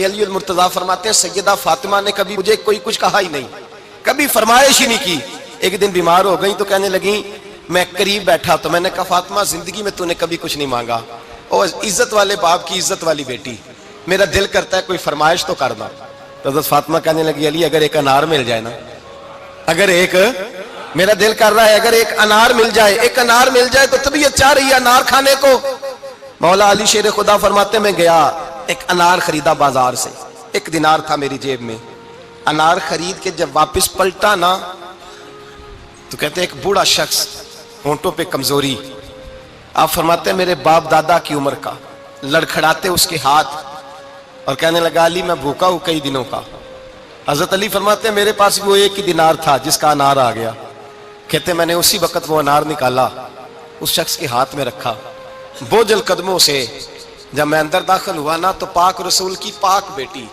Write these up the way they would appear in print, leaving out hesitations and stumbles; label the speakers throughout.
Speaker 1: حضرت علی المرتضیٰ فرماتے ہیں سیدہ فاطمہ نے کبھی مجھے کوئی کچھ کہا ہی نہیں، کبھی فرمائش ہی نہیں کی۔ ایک دن بیمار ہو گئی تو کہنے لگی، میں قریب بیٹھا تو میں نے کہا فاطمہ زندگی میں تو نے کبھی کچھ نہیں مانگا، اور عزت والے باپ کی عزت والی بیٹی، میرا دل کرتا ہے کوئی فرمائش تو کرنا۔ تو حضرت فاطمہ کہنے لگی علی اگر ایک انار مل جائے نا، اگر ایک، میرا دل کر رہا ہے اگر ایک انار مل جائے، ایک انار مل جائے تو طبیعت چاہ رہی ہے انار کھانے کو۔ مولا علی شیر خدا فرماتے میں گیا، ایک انار خریدا بازار سے، 1 دینار تھا میری جیب میں، انار خرید کے جب واپس پلٹا نا تو کہتے ہیں ایک بوڑھا شخص، ہونٹوں پہ کمزوری، آپ فرماتے ہیں میرے باپ دادا کی عمر کا، لڑکھڑاتے اس کے ہاتھ اور کہنے لگا علی میں بھوکا ہوں کئی دنوں کا۔ حضرت علی فرماتے ہیں میرے پاس وہ 1 دینار تھا جس کا انار آ گیا، کہتے میں نے اسی وقت وہ انار نکالا، اس شخص کے ہاتھ میں رکھا، بوجھل قدموں سے جب میں اندر داخل ہوا نا تو پاک رسول کی پاک بیٹی،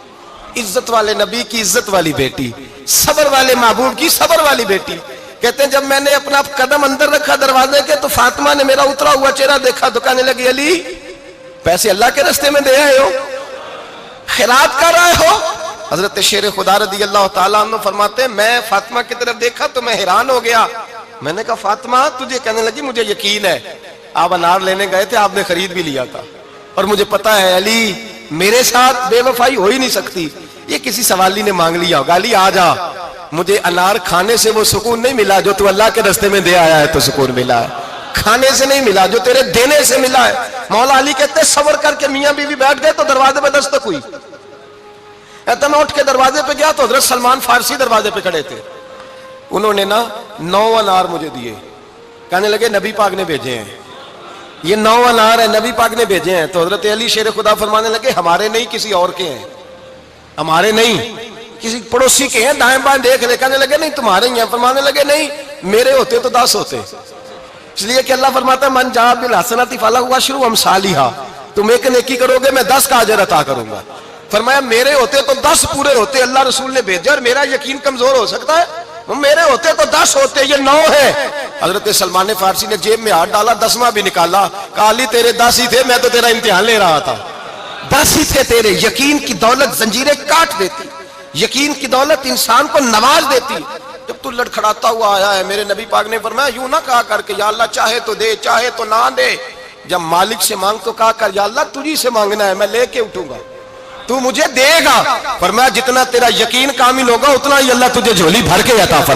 Speaker 1: عزت والے نبی کی عزت والی بیٹی، صبر والے محبوب کی صبر والی بیٹی، کہتے ہیں جب میں نے اپنا قدم اندر رکھا دروازے کے تو فاطمہ نے میرا اترا ہوا چہرہ دیکھا تو کہنے لگی علی پیسے اللہ کے راستے میں دے آئے ہو، خیرات کر رہے ہو؟ حضرت شیر خدا رضی اللہ تعالیٰ عنہ فرماتے ہیں میں فاطمہ کی طرف دیکھا تو میں حیران ہو گیا، میں نے کہا فاطمہ تجھے، کہنے لگی مجھے یقین ہے آپ انار لینے گئے تھے، آپ نے خرید بھی لیا تھا، اور مجھے پتا ہے علی میرے ساتھ بے وفائی ہو ہی نہیں سکتی، یہ کسی سوالی نے مانگ لیا ہوگا، علی آ جا، مجھے انار کھانے سے وہ سکون نہیں ملا جو تو اللہ کے راستے میں دے آیا ہے تو سکون ملا ہے، کھانے سے نہیں ملا جو تیرے دینے سے ملا ہے۔ مولا علی کہتے ہیں صبر کر کے میاں بیوی بیٹھ گئے تو دروازے پہ دستک ہوئی، میں اٹھ کے دروازے پہ گیا تو حضرت سلمان فارسی دروازے پہ کھڑے تھے، انہوں نے نا 9 انار مجھے دیے، کہنے لگے نبی پاک نے بھیجے ہیں، یہ 9 انار ہیں نبی پاک نے بھیجے ہیں۔ تو حضرت علی شیر خدا فرمانے لگے ہمارے نہیں کسی اور کے ہیں، ہمارے نہیں کسی پڑوسی کے ہیں، دائیں بائیں دیکھ لے، کہنے لگے نہیں تمہارے ہی ہیں، فرمانے لگے نہیں میرے ہوتے تو 10 ہوتے، اس لیے کہ اللہ فرماتا ہے من جاء بالحسنۃ فلہ عشر امثالھا، تم ایک نیکی کرو گے میں 10 کا اجر عطا کروں گا۔ فرمایا میرے ہوتے تو 10 پورے ہوتے، اللہ رسول نے بھیجا اور میرا یقین کمزور ہو سکتا ہے، میرے ہوتے تو 10 ہوتے، یہ 9 ہے۔ حضرت سلمان فارسی نے جیب میں ہاتھ ڈالا، 10واں بھی نکالا، کہا علی تیرے 10 ہی تھے، میں تو تیرا امتحان لے رہا تھا، 10 ہی تھے تیرے۔ یقین کی دولت زنجیریں کاٹ دیتی، یقین کی دولت انسان کو نواز دیتی۔ جب تو لڑکھڑاتا ہوا آیا ہے، میرے نبی پاک نے فرمایا یوں نہ کہا کر کے یا اللہ چاہے تو دے چاہے تو نہ دے، جب مالک سے مانگ تو کہا کر یا اللہ تجھی سے مانگنا ہے، میں لے کے اٹھوں گا، تو مجھے دے گا۔ فرمایا جتنا تیرا یقین کامل ہوگا اتنا ہی اللہ تجھے جھولی بھر کے عطا فرمائے گا۔